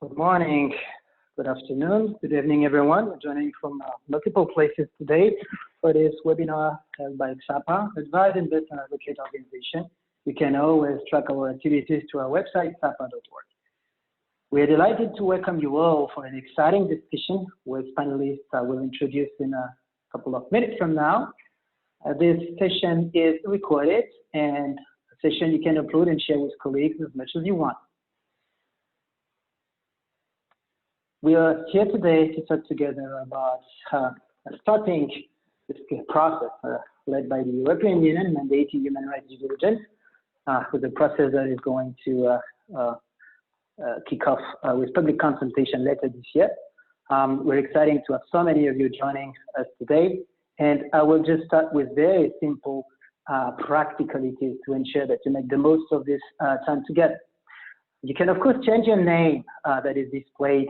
Good morning, good afternoon, good evening, everyone. We're joining from multiple places today for this webinar held by Ksapa, Advise, Invest, and Advocate organization. You can always track our activities to our website, ksapa.org. We are delighted to welcome you all for an exciting discussion with panelists I will introduce in a couple of minutes from now. This session is recorded and a session you can upload and share with colleagues as much as you want. We are here today to talk together about starting this process led by the European Union mandating human rights due diligence with a process that is going to kick off with public consultation later this year. We're excited to have so many of you joining us today, and I will just start with very simple practicalities to ensure that you make the most of this time together. You can, of course, change your name that is displayed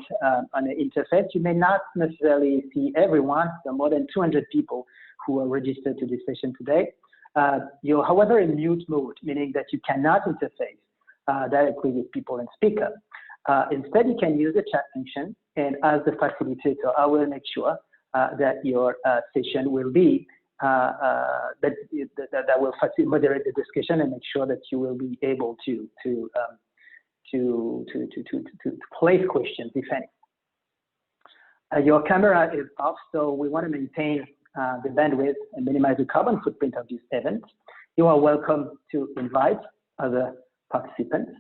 on the interface. You may not necessarily see everyone. There are more than 200 people who are registered to this session today. You're, however, in mute mode, meaning that you cannot interface directly with people and speaker. Instead, you can use the chat function, and as the facilitator, I will make sure that your session will be that will moderate the discussion and make sure that you will be able to place questions, if any. Your camera is off, so we want to maintain the bandwidth and minimize the carbon footprint of this event. You are welcome to invite other participants,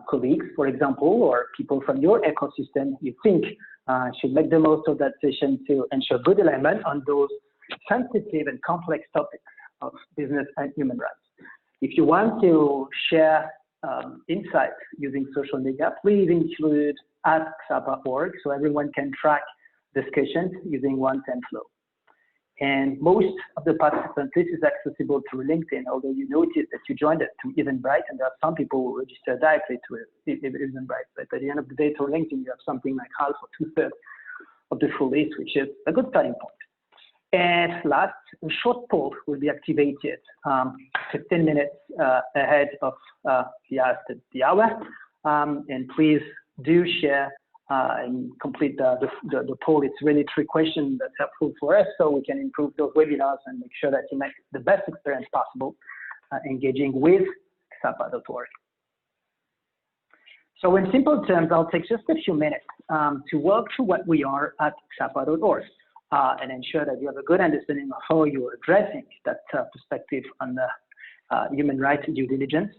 colleagues, for example, or people from your ecosystem you think should make the most of that session to ensure good alignment on those sensitive and complex topics of business and human rights. If you want to share insights using social media, please include @ksapa.org so everyone can track discussions using one template. And most of the participants, this is accessible through LinkedIn, although you notice that you joined it to Eventbrite, and there are some people who register directly to Eventbrite. But at the end of the day, through LinkedIn, you have something like half or two-thirds of the full list, which is a good starting point. And last, a short poll will be activated 15 minutes ahead of the hour. And please do share and complete the poll. It's really 3 questions that's helpful for us so we can improve those webinars and make sure that you make the best experience possible engaging with Ksapa.org. So in simple terms, I'll take just a few minutes to walk through what we are at Ksapa.org. And ensure that you have a good understanding of how you are addressing that perspective on the human rights due diligence.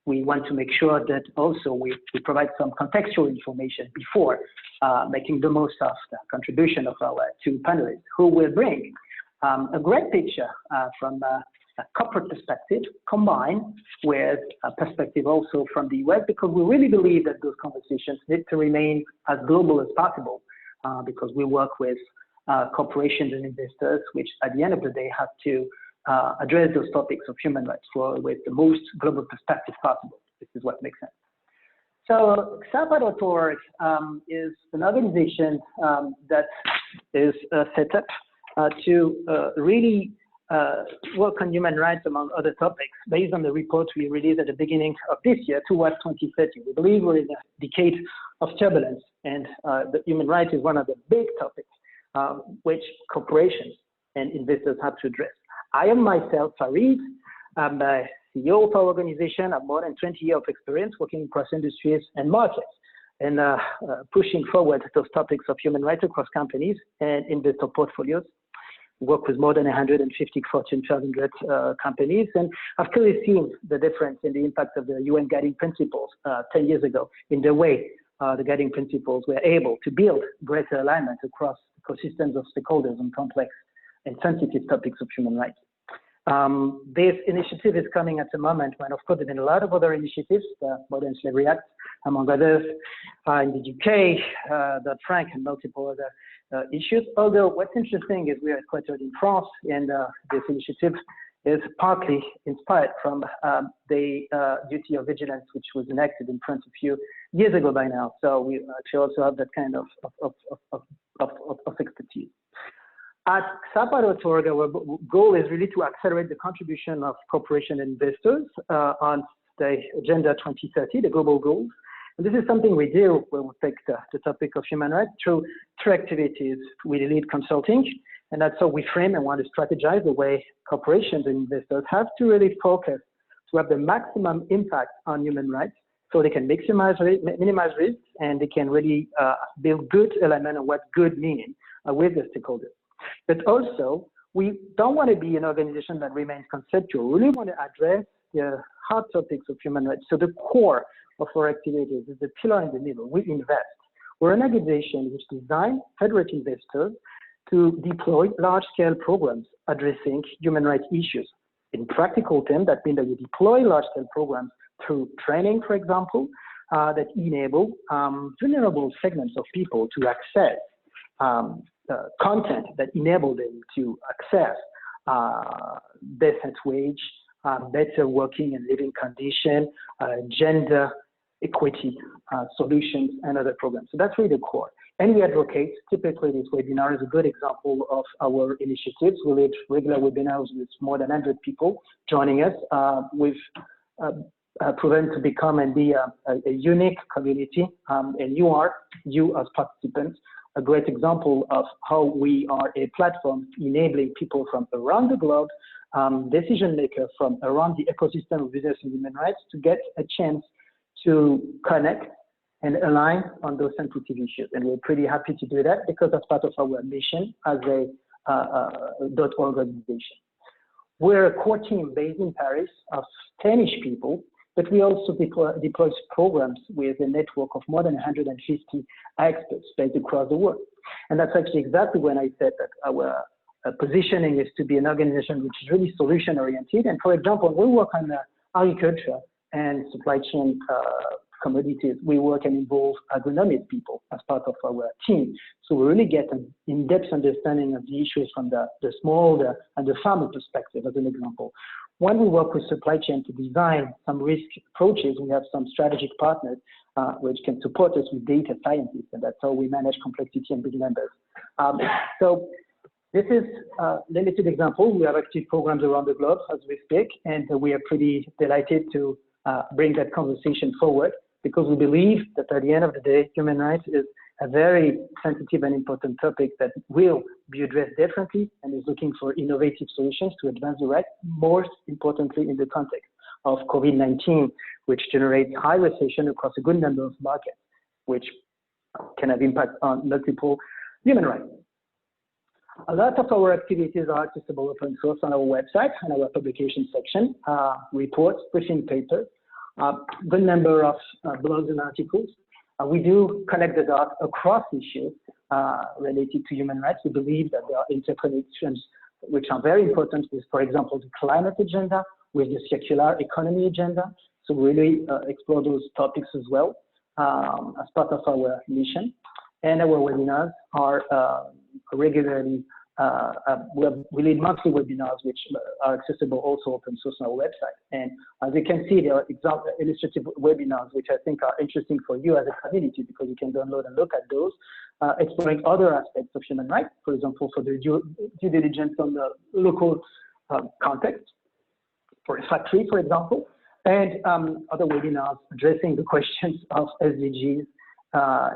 We want to make sure that also we provide some contextual information before making the most of the contribution of our 2 panelists, who will bring a great picture from a corporate perspective combined with a perspective also from the US, because we really believe that those conversations need to remain as global as possible. Because we work with corporations and investors, which at the end of the day have to address those topics of human rights with the most global perspective possible. This is what makes sense. So Ksapa.org is an organization that is set up to really work on human rights among other topics based on the report we released at the beginning of this year towards 2030. We believe we're in a decade of turbulence, and the human rights is one of the big topics which corporations and investors have to address. I am myself Farid. I'm the CEO of our organization. I have more than 20 years of experience working across industries and markets and pushing forward those topics of human rights across companies and investor portfolios. Work with more than 150 Fortune 500 companies, and I've clearly seen the difference in the impact of the UN guiding principles 10 years ago in the way the guiding principles were able to build greater alignment across ecosystems of stakeholders on complex and sensitive topics of human rights. This initiative is coming at a moment when, of course, there have been a lot of other initiatives, the Modern Slavery Act, among others, in the UK, the Frank, and multiple other issues. Although what's interesting is we are headquartered in France, and this initiative is partly inspired from the duty of vigilance, which was enacted in France a few years ago by now. So we actually also have that kind of expertise. At Ksapa.org, our goal is really to accelerate the contribution of corporation investors on the Agenda 2030, the global goals. And this is something we do when we take the topic of human rights through three activities. We lead consulting, and that's how we frame and want to strategize the way corporations and investors have to really focus to have the maximum impact on human rights so they can minimize risks and they can really build good alignment on what good means with the stakeholders. But also, we don't want to be an organization that remains conceptual. We really want to address the hard topics of human rights. So the core of our activities is the pillar in the middle. We invest. We're an organization which designs federate investors to deploy large-scale programs addressing human rights issues. In practical terms, that means that we deploy large-scale programs through training, for example, that enable vulnerable segments of people to access content that enable them to access decent wage, better working and living condition, gender equity solutions, and other programs. So that's really the core. And we advocate, typically this webinar is a good example of our initiatives. We lead regular webinars with more than 100 people joining us. We've proven to become and be a unique community, and you as participants, a great example of how we are a platform enabling people from around the globe, decision makers from around the ecosystem of business and human rights to get a chance to connect and align on those sensitive issues. And we're pretty happy to do that because that's part of our mission as a .org organization. We're a core team based in Paris of 10-ish people, but we also deploy programs with a network of more than 150 experts based across the world. And that's actually exactly when I said that our positioning is to be an organization which is really solution-oriented. And for example, we work on agriculture and supply chain commodities. We work and involve agronomist people as part of our team. So we really get an in-depth understanding of the issues from the small and the farmer perspective, as an example. When we work with supply chain to design some risk approaches, we have some strategic partners which can support us with data scientists, and that's how we manage complexity and big numbers. So this is a limited example. We have active programs around the globe as we speak, and we are pretty delighted to bring that conversation forward because we believe that at the end of the day, human rights is a very sensitive and important topic that will be addressed differently and is looking for innovative solutions to advance the rights, most importantly in the context of COVID-19, which generates high recession across a good number of markets, which can have impact on multiple human rights. A lot of our activities are accessible open source on our website and our publication section, reports, briefing papers, good number of blogs and articles. We do connect the dots across issues related to human rights. We believe that there are interconnections which are very important with, for example, the climate agenda, with the circular economy agenda. So we really explore those topics as well as part of our mission. And our webinars are regularly, we lead monthly webinars which are accessible also open source on our website. And as you can see, there are illustrative webinars which I think are interesting for you as a community because you can download and look at those, exploring other aspects of human rights, for example, for the due diligence on the local context, for a factory, for example, and other webinars addressing the questions of SDGs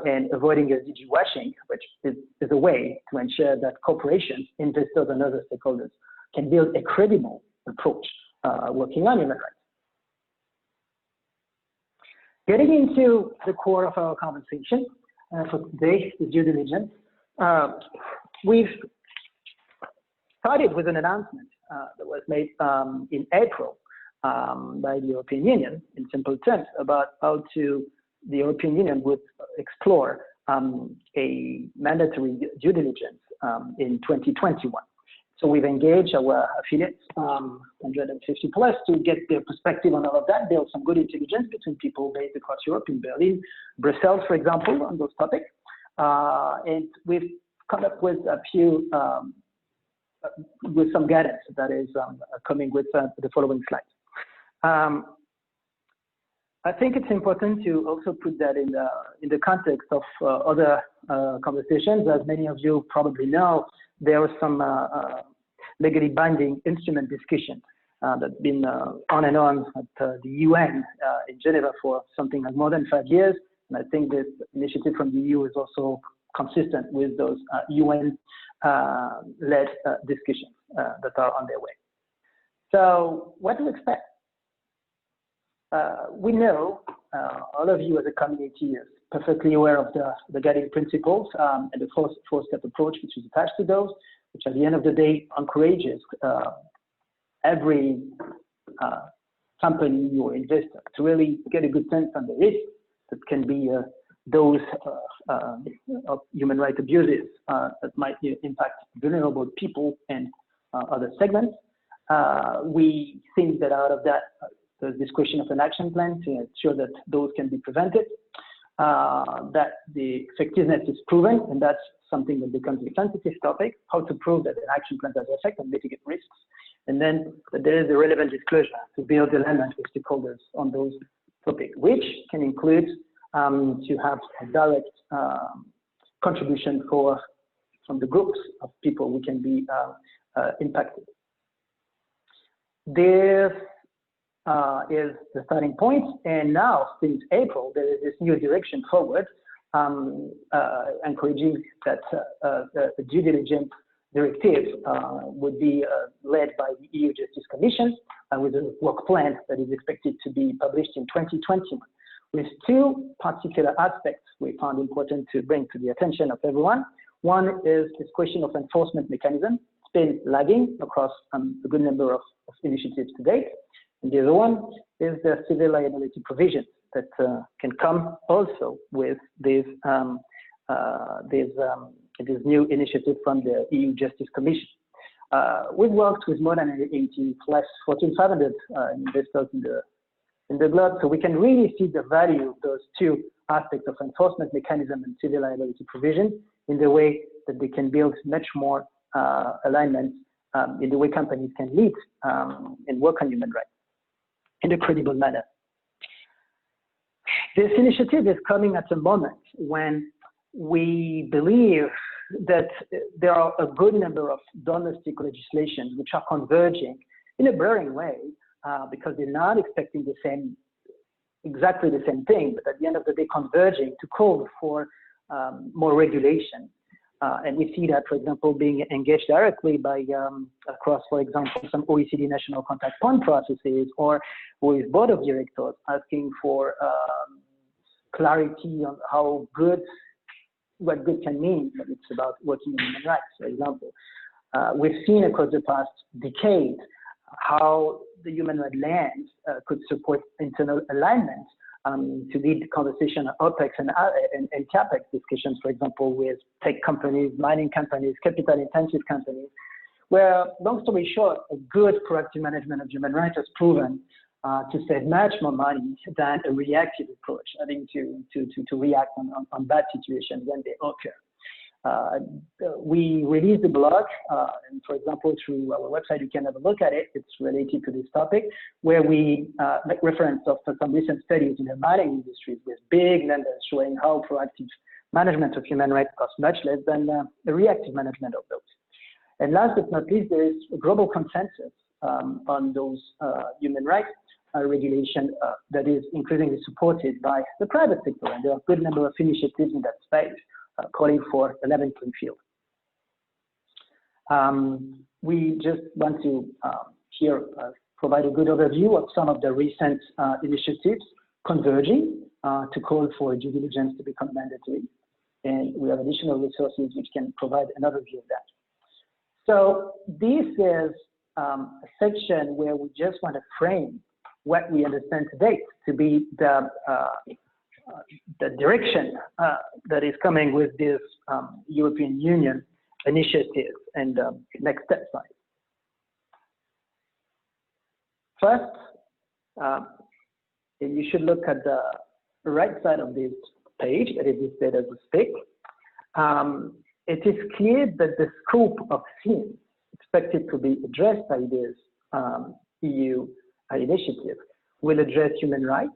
and avoiding SDG washing, which is a way to ensure that corporations, investors, and other stakeholders can build a credible approach working on human rights. Getting into the core of our conversation for today, the due diligence, we've started with an announcement that was made in April by the European Union, in simple terms, about how the European Union would explore a mandatory due diligence in 2021. So we've engaged our affiliates, 150 plus, to get their perspective on all of that, build some good intelligence between people based across Europe, in Berlin, Brussels, for example, on those topics. And we've come up with a few, with some guidance that is coming with the following slides. I think it's important to also put that in the context of other conversations. As many of you probably know, there was some legally binding instrument discussion that's been on and on at the UN in Geneva for something like more than 5 years. And I think this initiative from the EU is also consistent with those UN-led discussions that are on their way. So what to expect? We know, all of you as a community is perfectly aware of the guiding principles and the four-step approach which is attached to those, which at the end of the day encourages every company or investor to really get a good sense on the risks that can be those of human rights abuses that might impact vulnerable people and other segments. We think that out of that, there's this question of an action plan to ensure that those can be prevented, that the effectiveness is proven, and that's something that becomes a sensitive topic, how to prove that an action plan does affect and mitigate risks, and then that there is a relevant disclosure to build alignment with stakeholders on those topics, which can include to have a direct contribution from the groups of people who can be impacted. This is the starting point, and now since April there is this new direction forward, encouraging that the due diligence directive would be led by the EU Justice Commission with a work plan that is expected to be published in 2021. With two particular aspects we found important to bring to the attention of everyone. One is this question of enforcement mechanism. It's been lagging across a good number of initiatives to date. And the other one is the civil liability provision that can come also with this new initiative from the EU Justice Commission. We've worked with more than 80 plus Fortune 500 investors in the globe, so we can really see the value of those two aspects of enforcement mechanism and civil liability provision in the way that they can build much more alignment in the way companies can lead and work on human rights in a credible manner. This initiative is coming at a moment when we believe that there are a good number of domestic legislations which are converging in a blurring way because they're not expecting exactly the same thing, but at the end of the day converging to call for more regulation. And we see that, for example, being engaged directly by across, for example, some OECD national contact point processes, or with board of directors asking for clarity on what good can mean when it's about working in human rights, for example. We've seen across the past decade how the human rights lens could support internal alignment to lead the conversation on OPEX and CAPEX discussions, for example, with tech companies, mining companies, capital-intensive companies, where, long story short, a good proactive management of human rights has proven to save much more money than a reactive approach, having to react on bad situations when they occur. We released the blog, and for example, through our website, you can have a look at it. It's related to this topic, where we make reference of some recent studies in the mining industry with big numbers showing how proactive management of human rights costs much less than the reactive management of those. And last but not least, there is a global consensus on those human rights regulation that is increasingly supported by the private sector, and there are a good number of initiatives in that space calling for a level playing field. We just want to here provide a good overview of some of the recent initiatives converging to call for due diligence to become mandatory, and we have additional resources which can provide an overview of that. So this is a section where we just want to frame what we understand today to be the direction that is coming with this European Union initiative and next steps. First, you should look at the right side of this page, that is displayed as we speak. It is clear that the scope of themes expected to be addressed by this EU initiative will address human rights,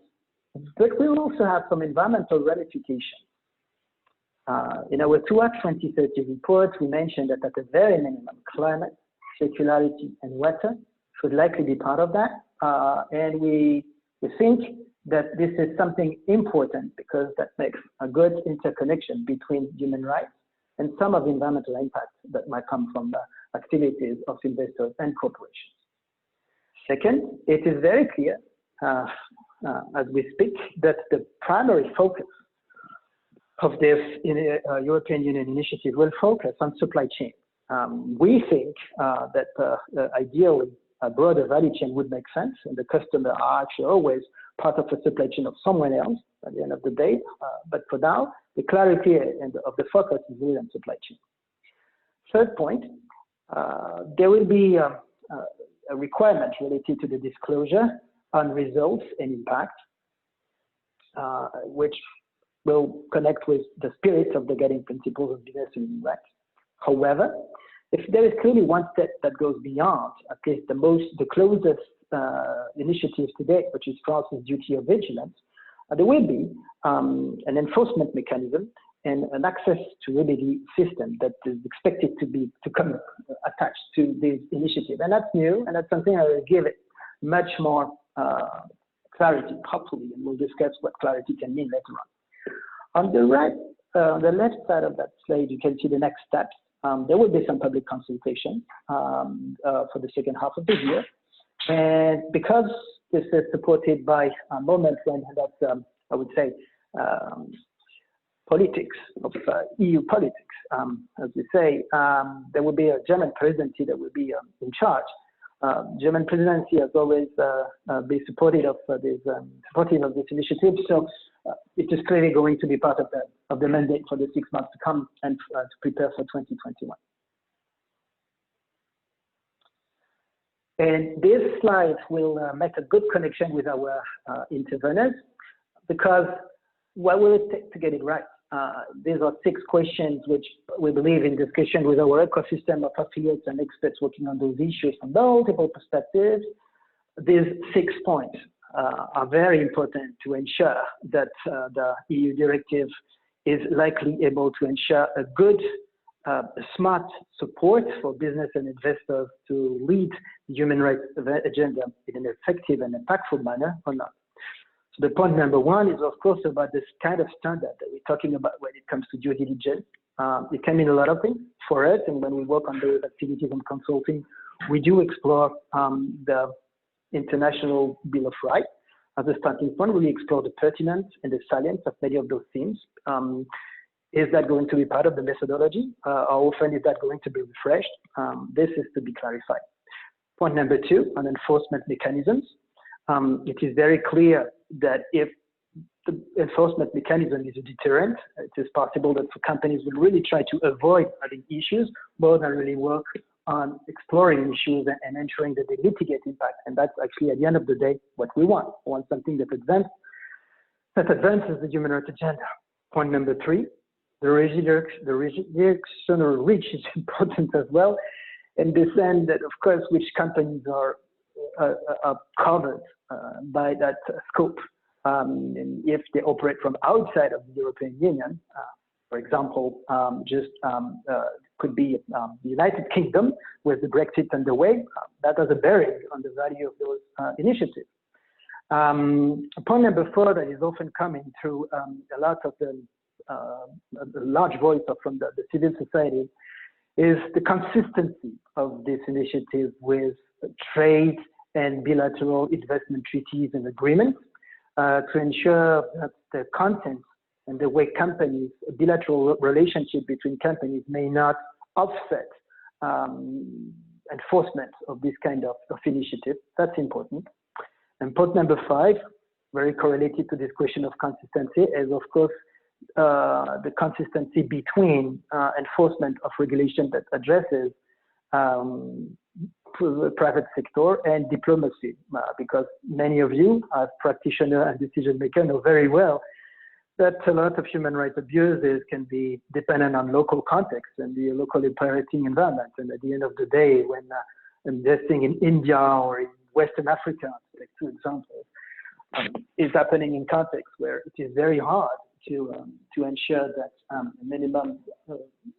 but we'll also have some environmental ramifications. In our 2030 report, we mentioned that at the very minimum, climate, circularity, and water should likely be part of that. And we think that this is something important because that makes a good interconnection between human rights and some of the environmental impacts that might come from the activities of investors and corporations. Second, it is very clear as we speak that the primary focus of this European Union initiative will focus on supply chain. We think that ideally a broader value chain would make sense, and the customer are actually always part of the supply chain of someone else at the end of the day. But for now, the clarity of the focus is really on supply chain. Third point, there will be a requirement related to the disclosure on results and impact, which will connect with the spirit of the guiding principles of business and human rights. However, if there is clearly one step that goes beyond, at least the closest initiative today, which is France's duty of vigilance, there will be an enforcement mechanism and an access to remedy system that is expected to come attached to this initiative. And that's new, and that's something I will give it much more clarity, hopefully, and we'll discuss what clarity can mean later on. On the right, the left side of that slide, you can see the next steps. There will be some public consultation for the second half of the year. And because this is supported by a moment when that's, I would say, politics of EU politics, as we say, there will be a German presidency that will be in charge. German presidency has always been supportive of this initiative, so it is clearly going to be part of the mandate for the 6 months to come and to prepare for 2021. And this slide will make a good connection with our interveners, because what will it take to get it right? These are 6 questions which we believe, in discussion with our ecosystem of affiliates and experts working on those issues from multiple perspectives. These 6 points are very important to ensure that the EU directive is likely able to ensure a good, smart support for business and investors to lead the human rights agenda in an effective and impactful manner or not. So the point number 1 is, of course, about this kind of standard that we're talking about when it comes to due diligence. It can mean a lot of things for us, and when we work on those activities and consulting, we do explore the International Bill of Rights as a starting point. We explore the pertinence and the salience of many of those themes. Is that going to be part of the methodology? How often is that going to be refreshed? This is to be clarified. Point number 2, on enforcement mechanisms. It is very clear that if the enforcement mechanism is a deterrent, it is possible that companies will really try to avoid having issues more than really work on exploring issues and ensuring that they mitigate impact. And that's actually, at the end of the day, what we want. We want something that advances the human rights agenda. Point number 3, the jurisdictional reach is important as well, in the sense that, of course, which companies are covered by that scope. And if they operate from outside of the European Union, for example, could be the United Kingdom with the Brexit underway, that has a bearing on the value of those initiatives. Point number 4 that is often coming through a lot of the large voice from the civil society is the consistency of this initiative with trade and bilateral investment treaties and agreements to ensure that the content and the way companies, bilateral relationship between companies may not offset enforcement of this kind of initiative. That's important. And point number 5, very correlated to this question of consistency, is of course the consistency between enforcement of regulation that addresses the private sector and diplomacy, because many of you as practitioners and decision makers know very well that a lot of human rights abuses can be dependent on local context and the local operating environment. And at the end of the day, when investing in India or in Western Africa, to take 2 examples, is happening in context where it is very hard to ensure that a minimum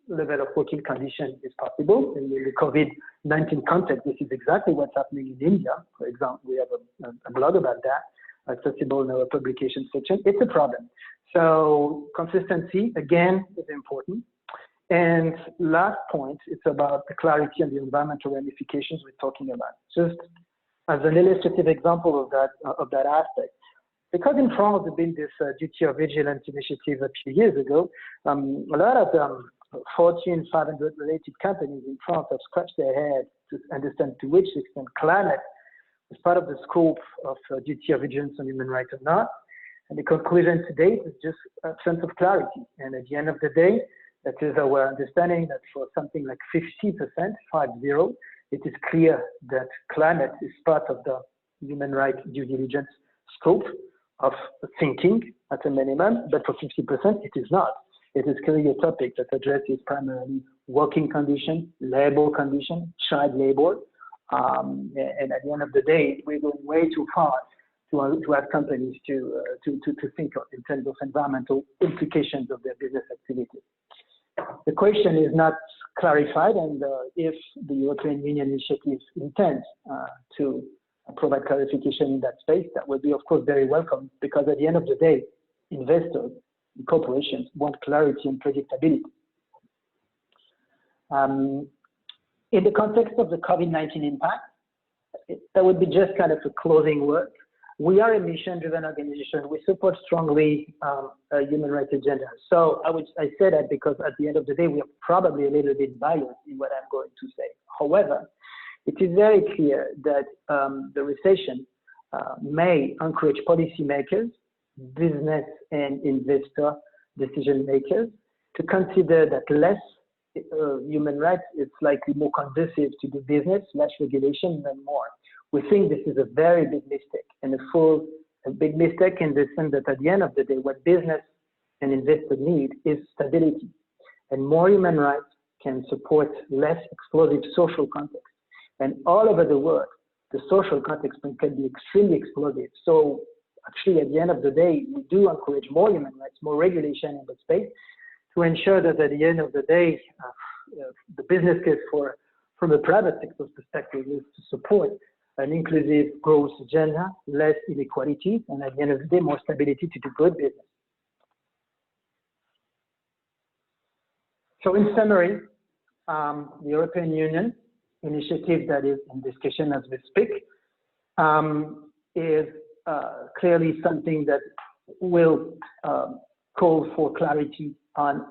level of working condition is possible. In the COVID-19 context, this is exactly what's happening in India. For example, we have a blog about that, accessible in our publication section. It's a problem. So consistency, again, is important. And last point, it's about the clarity and the environmental ramifications we're talking about. Just as an illustrative example of that aspect, because in France there's been this duty of vigilance initiative a few years ago, a lot of Fortune 500 related companies in France have scratched their head to understand to which extent climate is part of the scope of duty of vigilance on human rights or not. And the conclusion to date is just a sense of clarity. And at the end of the day, that is our understanding that for something like 50%, 50, it is clear that climate is part of the human rights due diligence scope of thinking at a minimum, but for 50%, it is not. It is clearly a topic that addresses primarily working condition, labor condition, child labor, and at the end of the day, we're going way too far to ask companies to think of in terms of environmental implications of their business activity. The question is not clarified, and if the European Union initiative intends to provide clarification in that space, that would be, of course, very welcome, because at the end of the day, investors and corporations want clarity and predictability. In the context of the COVID-19 impact, that would be just kind of a closing word. We are a mission-driven organization. We support strongly a human rights agenda. So I say that because at the end of the day, we are probably a little bit biased in what I'm going to say. However, it is very clear that the recession may encourage policymakers, business and investor decision makers to consider that less human rights is likely more conducive to the business, less regulation than more. We think this is a very big mistake, and a big mistake in the sense that at the end of the day, what business and investors need is stability. And more human rights can support less explosive social context. And all over the world, the social context can be extremely explosive. So actually, at the end of the day, we do encourage more human rights, more regulation in the space to ensure that at the end of the day, the business case from a private sector perspective is to support an inclusive growth agenda, less inequality, and at the end of the day, more stability to do good business. So in summary, the European Union initiative that is in discussion as we speak is clearly something that will call for clarity on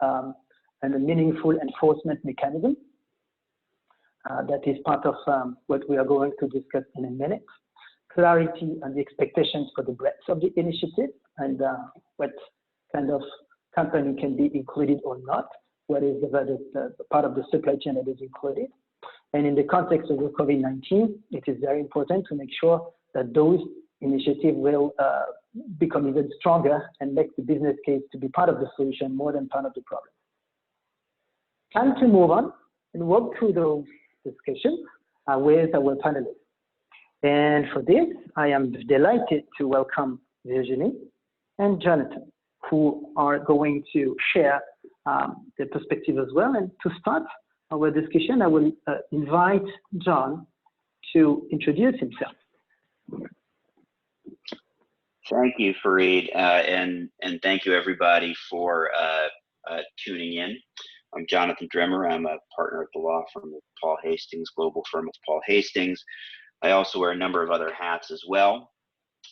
and a meaningful enforcement mechanism. That is part of what we are going to discuss in a minute. Clarity on the expectations for the breadth of the initiative and what kind of company can be included or not, what is the part of the supply chain that is included. And in the context of the COVID-19, it is very important to make sure that those initiatives will become even stronger and make the business case to be part of the solution more than part of the problem. Time to move on and walk through those discussions with our panelists. And for this, I am delighted to welcome Virginie and Jonathan, who are going to share their perspective as well. And to start our discussion, I will invite John to introduce himself. Thank you, Fareed, and thank you everybody for tuning in. I'm Jonathan Drimmer. I'm a partner at the law firm of Paul Hastings, global firm of Paul Hastings. I also wear a number of other hats as well.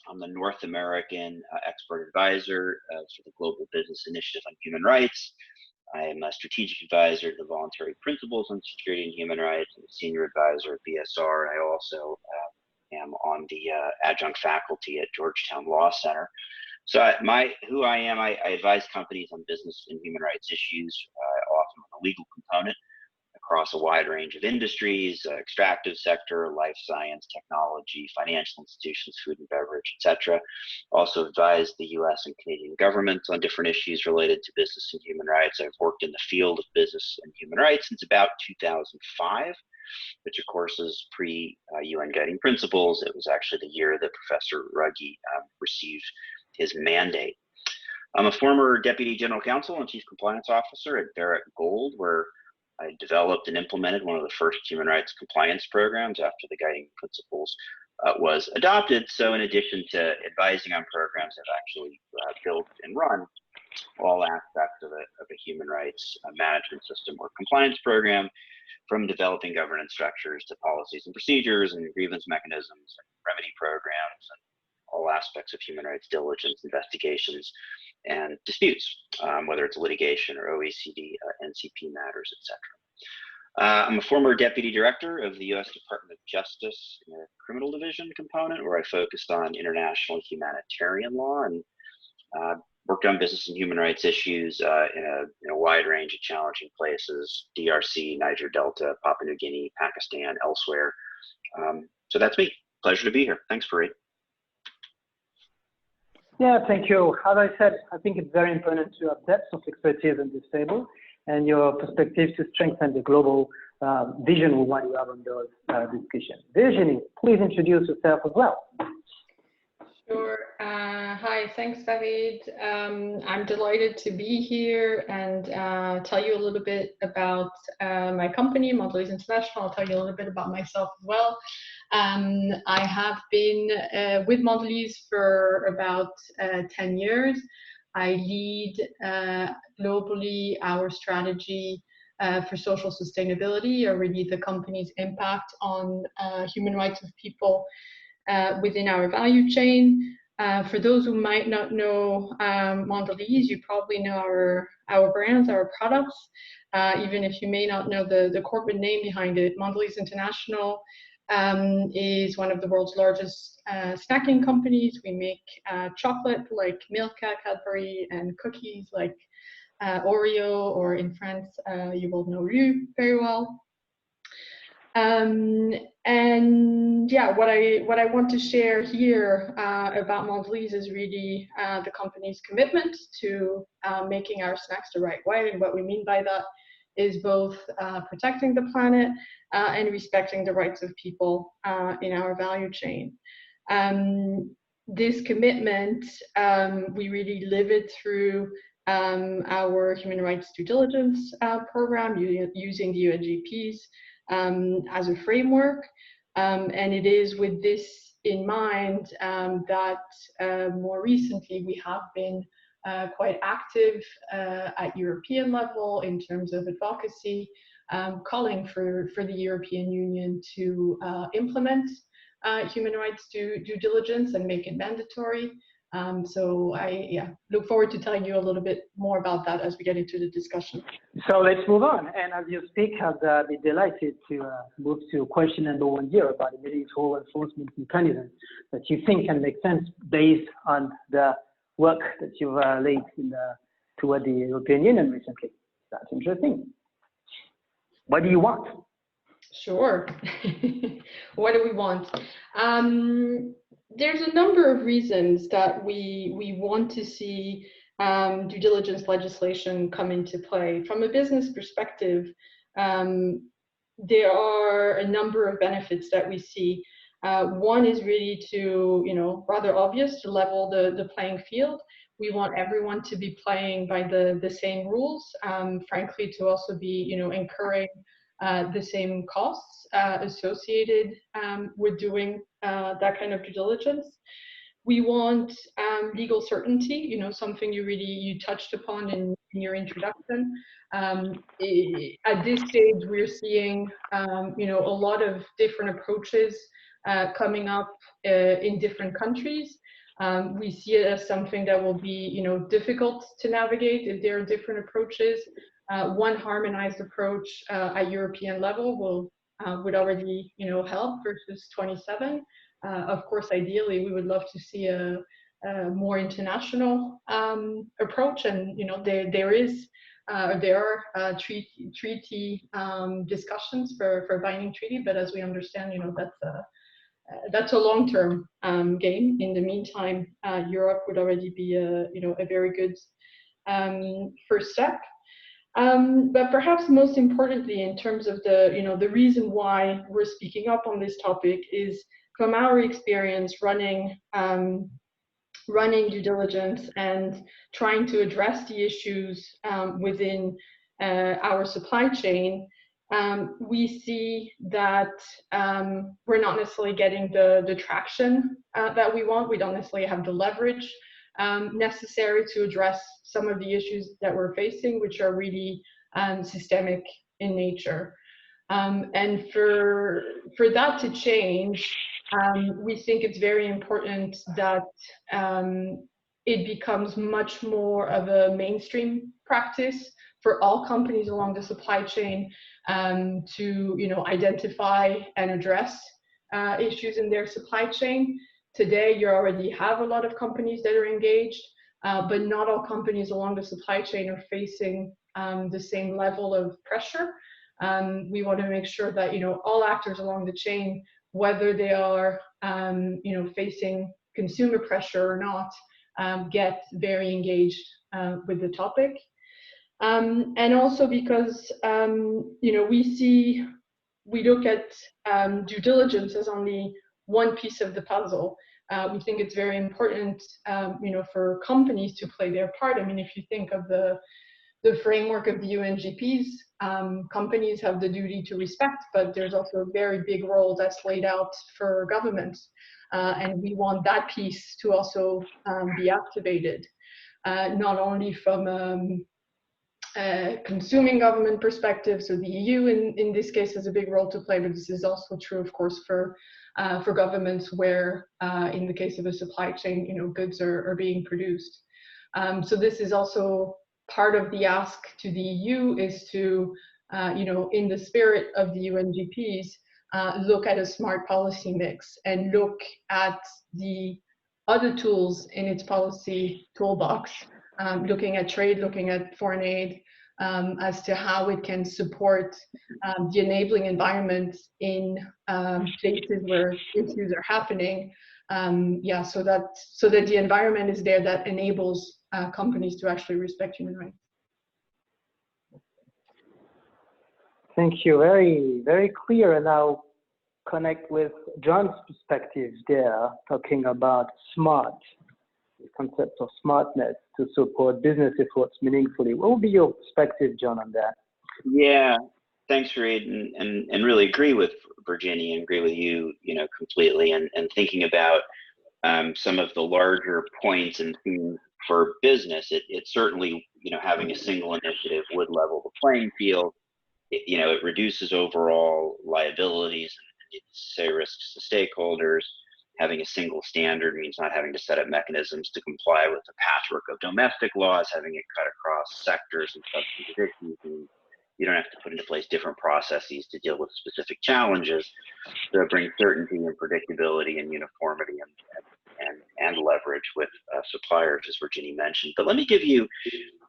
I'm the North American expert advisor for the Global Business Initiative on Human Rights. I am a strategic advisor to the Voluntary Principles on Security and Human Rights. I'm a senior advisor at BSR. I also am on the adjunct faculty at Georgetown Law Center. So who I am, I advise companies on business and human rights issues, often with a legal component across a wide range of industries, extractive sector, life science, technology, financial institutions, food and beverage, etc. Also advise the US and Canadian governments on different issues related to business and human rights. I've worked in the field of business and human rights since about 2005. Which of course is pre-UN Guiding Principles. It was actually the year that Professor Ruggie received his mandate. I'm a former Deputy General Counsel and Chief Compliance Officer at Barrett Gold, where I developed and implemented one of the first human rights compliance programs after the guiding principles was adopted. So in addition to advising on programs, I've actually built and run all aspects of a human rights management system or compliance program, from developing governance structures to policies and procedures and grievance mechanisms and remedy programs and all aspects of human rights diligence, investigations, and disputes, whether it's litigation or OECD, NCP matters, etc. I'm a former Deputy Director of the U.S. Department of Justice in the Criminal Division component, where I focused on international humanitarian law and worked on business and human rights issues in a wide range of challenging places: DRC, Niger Delta, Papua New Guinea, Pakistan, elsewhere. So that's me. Pleasure to be here. Thanks, Fareed. Yeah, thank you. As I said, I think it's very important to have depth of expertise in this table and your perspective to strengthen the global vision we want to have on those discussions. Virginie, please introduce yourself as well. Sure. Hi, thanks, Fareed. I'm delighted to be here and tell you a little bit about my company, Mondelez International. I'll tell you a little bit about myself as well. I have been with Mondelez for about 10 years. I lead globally our strategy for social sustainability, or really the company's impact on human rights of people within our value chain. For those who might not know Mondelez, you probably know our brands, our products, even if you may not know the corporate name behind it. Mondelez International is one of the world's largest snacking companies. We make chocolate like Milka, Cadbury, and cookies like Oreo, or in France, you will know Lu very well. And yeah, what I want to share here about Mondelez is really the company's commitment to making our snacks the right way. And what we mean by that is both protecting the planet and respecting the rights of people in our value chain. This commitment, we really live it through our human rights due diligence program, using the UNGPs as a framework. And it is with this in mind that more recently we have been quite active at European level in terms of advocacy, calling for the European Union to implement human rights due diligence and make it mandatory. So I look forward to telling you a little bit more about that as we get into the discussion. So let's move on. And as you speak, I'd be delighted to move to question number 1 here about the meaningful enforcement mechanism that you think can make sense based on the work that you've laid toward the European Union recently. That's interesting. What do you want? Sure. What do we want? There's a number of reasons that we want to see due diligence legislation come into play. From a business perspective, there are a number of benefits that we see. One is really to, rather obvious, to level the playing field. We want everyone to be playing by the same rules, frankly, to also be, incurring the same costs associated with doing that kind of due diligence. We want legal certainty, something you touched upon in your introduction. At this stage, we're seeing, a lot of different approaches coming up in different countries. We see it as something that will be, difficult to navigate if there are different approaches. One harmonized approach at European level would already, help versus 27. Of course, ideally, we would love to see a more international approach, and there are treaty discussions for binding treaty, but as we understand, that's a long-term game. In the meantime, Europe would already be a very good first step. But perhaps most importantly, in terms of the reason why we're speaking up on this topic is from our experience running running due diligence and trying to address the issues within our supply chain, we see that we're not necessarily getting the traction that we want. We don't necessarily have the leverage necessary to address some of the issues that we're facing, which are really systemic in nature. And for that to change, we think it's very important that it becomes much more of a mainstream practice for all companies along the supply chain to identify and address issues in their supply chain. Today, you already have a lot of companies that are engaged, but not all companies along the supply chain are facing the same level of pressure. We want to make sure that all actors along the chain, whether they are facing consumer pressure or not, get very engaged with the topic. And also because we look at due diligence as only one piece of the puzzle. We think it's very important for companies to play their part. I mean, if you think of the framework of the UNGPs, companies have the duty to respect, but there's also a very big role that's laid out for governments. And we want that piece to also be activated, not only from consuming government perspective, so the EU in this case has a big role to play, but this is also true, of course, for governments where, in the case of a supply chain, goods are being produced. So this is also part of the ask to the EU is to, in the spirit of the UNGPs, look at a smart policy mix and look at the other tools in its policy toolbox, looking at trade, looking at foreign aid, as to how it can support the enabling environment in places where issues are happening. So that the environment is there that enables companies to actually respect human rights. Thank you. Very, very clear. And I'll connect with John's perspective there, talking about smart, the concept of smartness to support business efforts meaningfully. What would be your perspective, John, on that? Yeah, thanks, Reid, and really agree with Virginie and agree with you, completely. And thinking about some of the larger points and themes for business, it certainly, having a single initiative would level the playing field. It reduces overall liabilities and say risks to stakeholders. Having a single standard means not having to set up mechanisms to comply with a patchwork of domestic laws, having it cut across sectors and substantive issues. And you don't have to put into place different processes to deal with specific challenges. So it brings certainty and predictability and uniformity and leverage with suppliers, as Virginie mentioned. But let me give you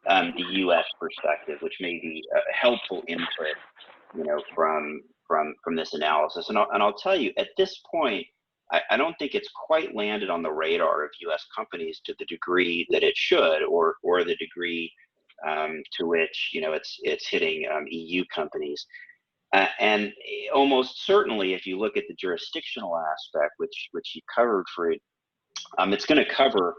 the U.S. perspective, which may be a helpful input, from this analysis. And I'll tell you, at this point, I don't think it's quite landed on the radar of U.S. companies to the degree that it should, or the degree to which it's hitting EU companies. And almost certainly, if you look at the jurisdictional aspect, which you covered, Fareed, it's going to cover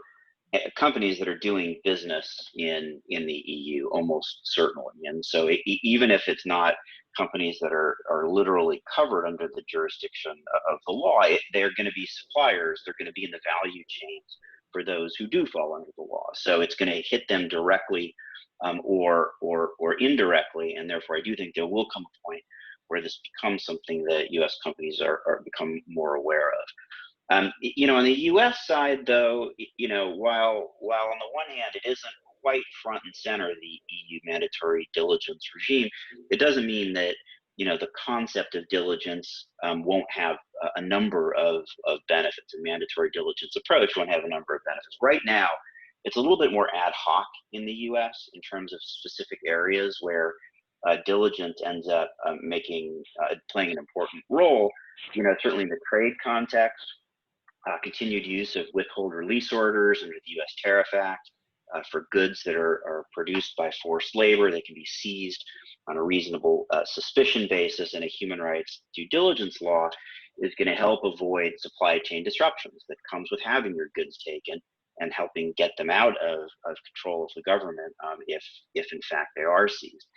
companies that are doing business in the EU, almost certainly. And so even if it's not companies that are literally covered under the jurisdiction of the law, they're going to be suppliers. They're going to be in the value chains for those who do fall under the law. So it's going to hit them directly or indirectly. And therefore, I do think there will come a point where this becomes something that U.S. companies are become more aware of. On the U.S. side, though, while on the one hand it isn't quite front and center, the EU mandatory diligence regime, it doesn't mean that the concept of diligence won't have a number of benefits. A mandatory diligence approach won't have a number of benefits. Right now, it's a little bit more ad hoc in the U.S. in terms of specific areas where diligence ends up playing an important role. Certainly in the trade context. Continued use of withhold release orders under the U.S. Tariff Act for goods that are produced by forced labor. They can be seized on a reasonable suspicion basis, and a human rights due diligence law is going to help avoid supply chain disruptions that comes with having your goods taken and helping get them out of control of the government if in fact they are seized.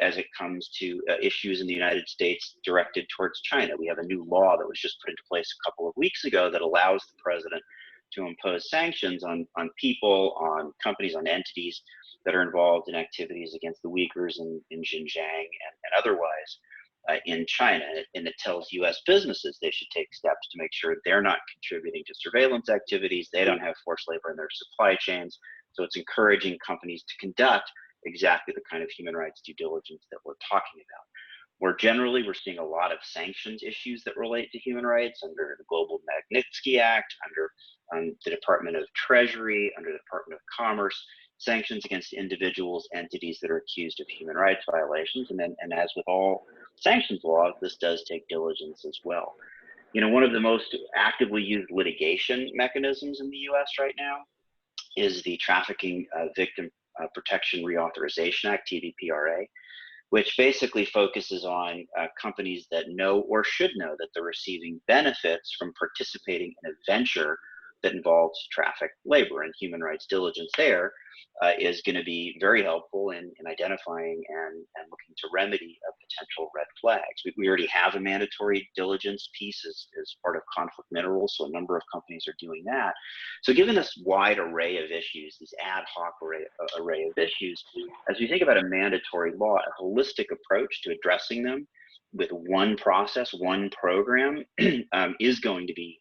As it comes to issues in the United States directed towards China, we have a new law that was just put into place a couple of weeks ago that allows the president to impose sanctions on people, on companies, on entities that are involved in activities against the Uyghurs in Xinjiang and otherwise in China. And it tells U.S. businesses they should take steps to make sure they're not contributing to surveillance activities, they don't have forced labor in their supply chains. So it's encouraging companies to conduct exactly the kind of human rights due diligence that we're talking about. More generally, we're seeing a lot of sanctions issues that relate to human rights under the Global Magnitsky Act, under the Department of Treasury, under the Department of Commerce, sanctions against individuals, entities that are accused of human rights violations. And as with all sanctions laws, this does take diligence as well. You know, one of the most actively used litigation mechanisms in the US right now is the Trafficking Victim Protection Reauthorization Act, TVPRA, which basically focuses on companies that know or should know that they're receiving benefits from participating in a venture that involves trafficked labor, and human rights diligence there is going to be very helpful in identifying and looking to remedy potential red flags. We already have a mandatory diligence piece as part of conflict minerals, so a number of companies are doing that. So given this wide array of issues, this ad hoc array of issues, as we think about a mandatory law, a holistic approach to addressing them with one process, one program is going to be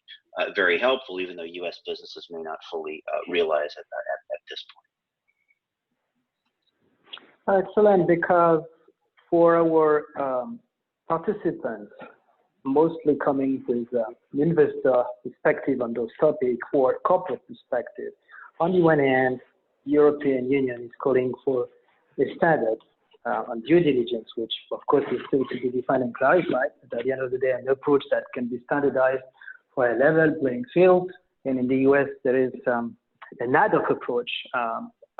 very helpful, even though U.S. businesses may not fully realize it at this point. Excellent, because for our participants, mostly coming with an investor perspective on those topics or corporate perspective, on the one hand, European Union is calling for a standard on due diligence, which of course is still to be defined and clarified, but at the end of the day, an approach that can be standardized for a level playing field. And in the US, there is an ad hoc approach,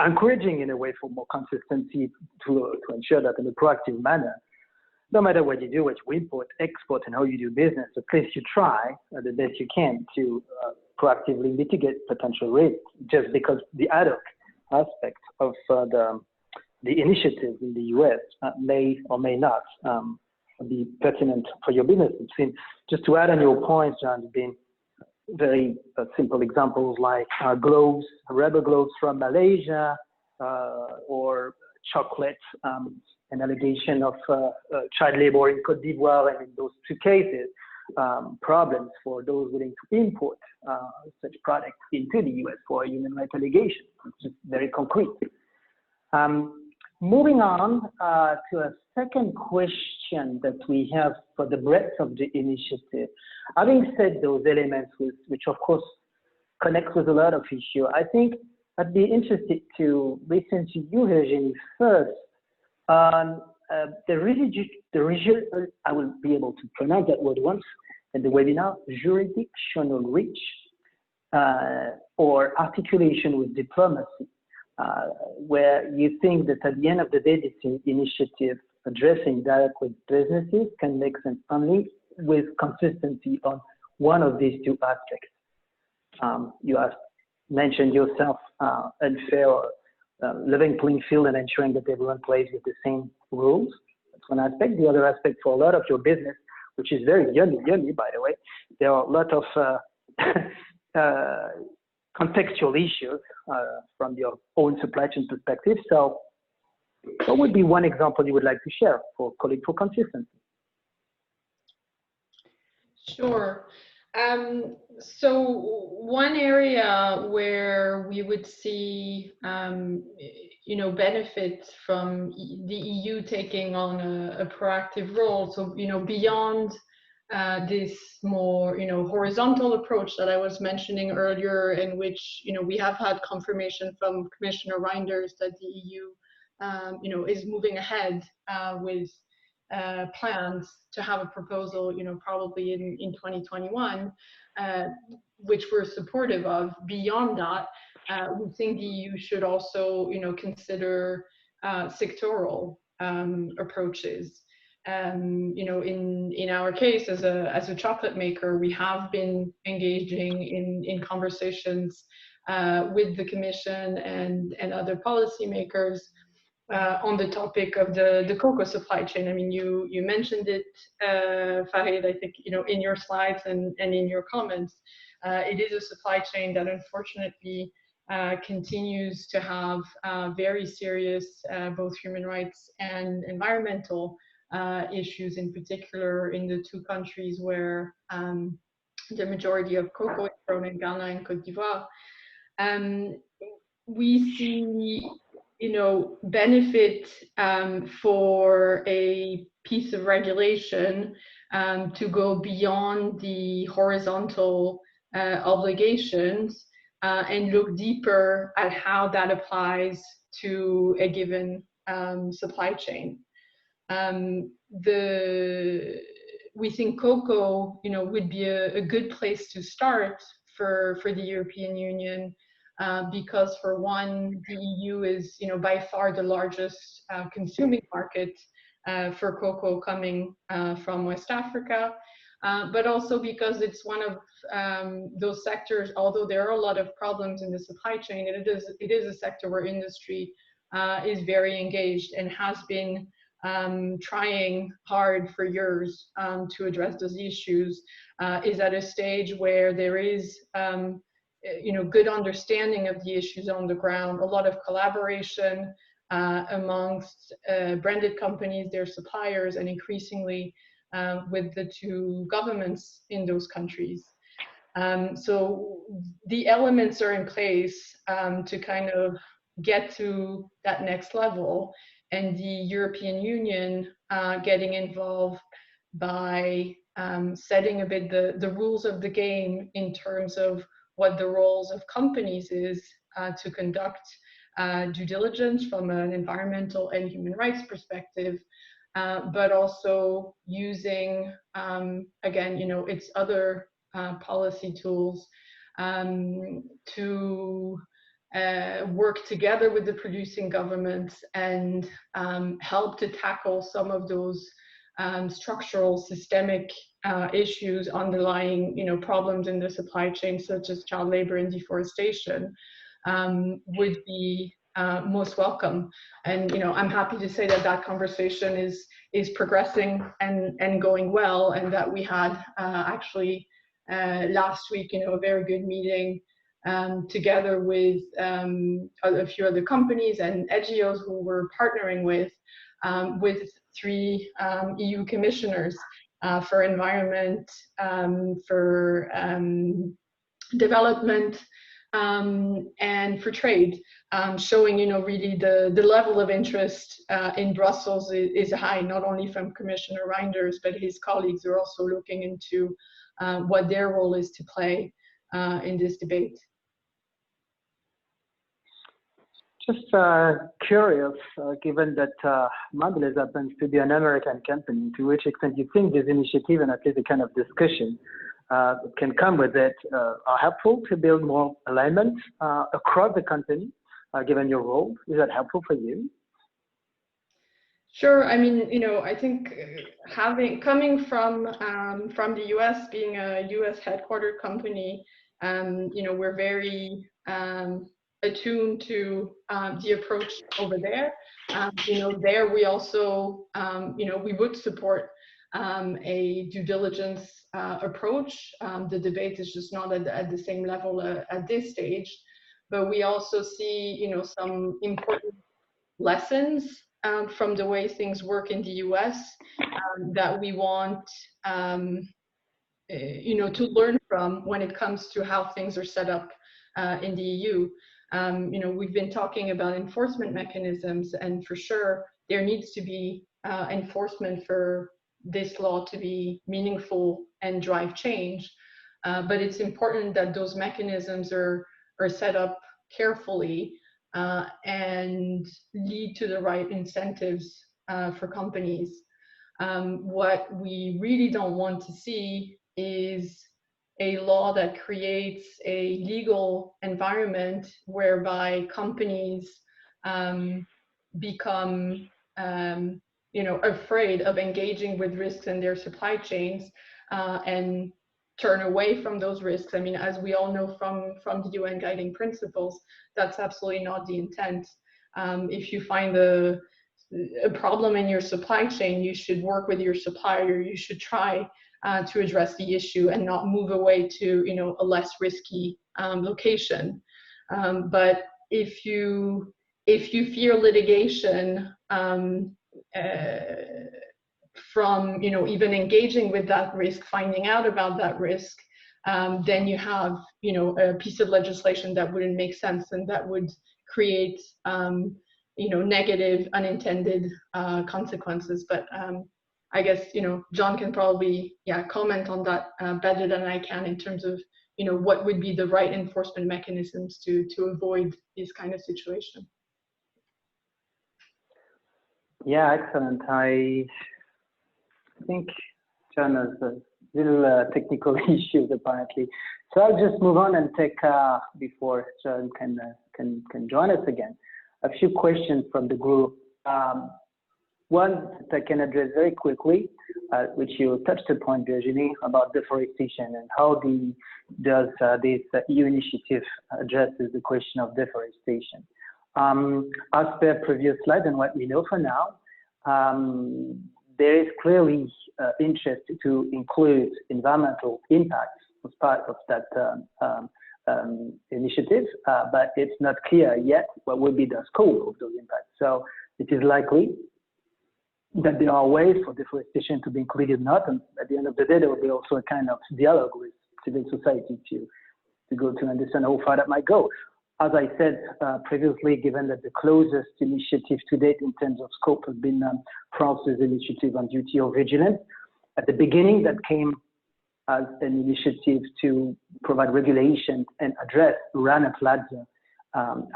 encouraging in a way for more consistency to ensure that in a proactive manner, no matter what you do, what you import, export, and how you do business, at least you try the best you can to proactively mitigate potential risks, just because the ad hoc aspect of the initiative in the US may or may not be pertinent for your business. Just to add on your points, John, being very simple examples like gloves, rubber gloves from Malaysia, or chocolate, an allegation of child labor in Côte d'Ivoire, and in those two cases, problems for those willing to import such products into the US for a human rights allegation. It's just very concrete. Moving on to a second question that we have for the breadth of the initiative. Having said those elements, which of course connect with a lot of issues, I think I'd be interested to listen to you, Virginie, first on I will be able to pronounce that word once in the webinar, jurisdictional reach, or articulation with diplomacy. Where you think that at the end of the day, this initiative addressing direct with businesses can make sense only with consistency on one of these two aspects. You have mentioned yourself unfair or level playing field and ensuring that everyone plays with the same rules. That's one aspect. The other aspect for a lot of your business, which is very yummy, by the way, there are a lot of contextual issues from your own supply chain perspective. So what would be one example you would like to share for calling for consistency? Sure. So one area where we would see, benefits from the EU taking on a proactive role. So, beyond this more, horizontal approach that I was mentioning earlier, in which, we have had confirmation from Commissioner Reinders that the EU, is moving ahead with plans to have a proposal, probably in 2021, which we're supportive of. Beyond that, we think the EU should also, consider sectoral approaches. In our case, as a chocolate maker, we have been engaging in conversations with the Commission and other policymakers on the topic of the cocoa supply chain. I mean, you mentioned it, Farid, I think, in your slides and in your comments. It is a supply chain that unfortunately continues to have very serious both human rights and environmental issues, in particular in the two countries where the majority of cocoa is grown, in Ghana and Cote d'Ivoire. We see, benefit for a piece of regulation to go beyond the horizontal obligations and look deeper at how that applies to a given supply chain. We think cocoa, would be a good place to start for the European Union because, for one, the EU is, by far the largest consuming market for cocoa coming from West Africa, but also because it's one of those sectors, although there are a lot of problems in the supply chain, it is a sector where industry is very engaged and has been trying hard for years to address those issues, is at a stage where there is good understanding of the issues on the ground, a lot of collaboration amongst branded companies, their suppliers, and increasingly with the two governments in those countries. So the elements are in place to kind of get to that next level, and the European Union getting involved by setting a bit the rules of the game in terms of what the roles of companies is to conduct due diligence from an environmental and human rights perspective, but also using, again, its other policy tools to work together with the producing governments and help to tackle some of those structural, systemic issues underlying, problems in the supply chain, such as child labor and deforestation, would be most welcome. And I'm happy to say that conversation is progressing and going well, and that we had actually last week, a very good meeting together with a few other companies and NGOs who we're partnering with 3 EU commissioners for environment, for development, and for trade, showing, really the level of interest in Brussels is high, not only from Commissioner Reinders, but his colleagues are also looking into what their role is to play in this debate. Just curious, given that Mondelez happens to be an American company, to which extent you think this initiative and at least the kind of discussion can come with it are helpful to build more alignment across the company, given your role? Is that helpful for you? Sure. I mean, I think coming from the U.S., being a U.S. headquartered company, we're very attuned to the approach over there. There we also, we would support a due diligence approach. The debate is just not at the same level at this stage, but we also see, some important lessons from the way things work in the US that we want, to learn from when it comes to how things are set up in the EU. We've been talking about enforcement mechanisms, and for sure there needs to be enforcement for this law to be meaningful and drive change. But it's important that those mechanisms are set up carefully and lead to the right incentives for companies. What we really don't want to see is a law that creates a legal environment whereby companies become afraid of engaging with risks in their supply chains and turn away from those risks. I mean, as we all know from the UN guiding principles, that's absolutely not the intent. If you find a problem in your supply chain, you should work with your supplier. You should try to address the issue and not move away to, you know, a less risky location. But if you fear litigation from, you know, even engaging with that risk, finding out about that risk, then you have, you know, a piece of legislation that wouldn't make sense and that would create, you know, negative unintended consequences. But I guess, you know, John can probably, comment on that better than I can in terms of, you know, what would be the right enforcement mechanisms to avoid this kind of situation. Yeah, excellent. I think John has a little technical issues apparently. So I'll just move on and take, before John can join us again, a few questions from the group. One that I can address very quickly, which you touched upon, Virginie, about deforestation and how does this EU initiative addresses the question of deforestation. As per previous slide and what we know for now, there is clearly interest to include environmental impacts as part of that initiative, but it's not clear yet what will be the scope of those impacts. So it is likely that there are ways for deforestation to be included or not, and at the end of the day, there will be also a kind of dialogue with civil society to go to understand how far that might go. As I said previously, given that the closest initiative to date in terms of scope has been France's initiative on duty of vigilance. At the beginning, that came as an initiative to provide regulation and address Rana Plaza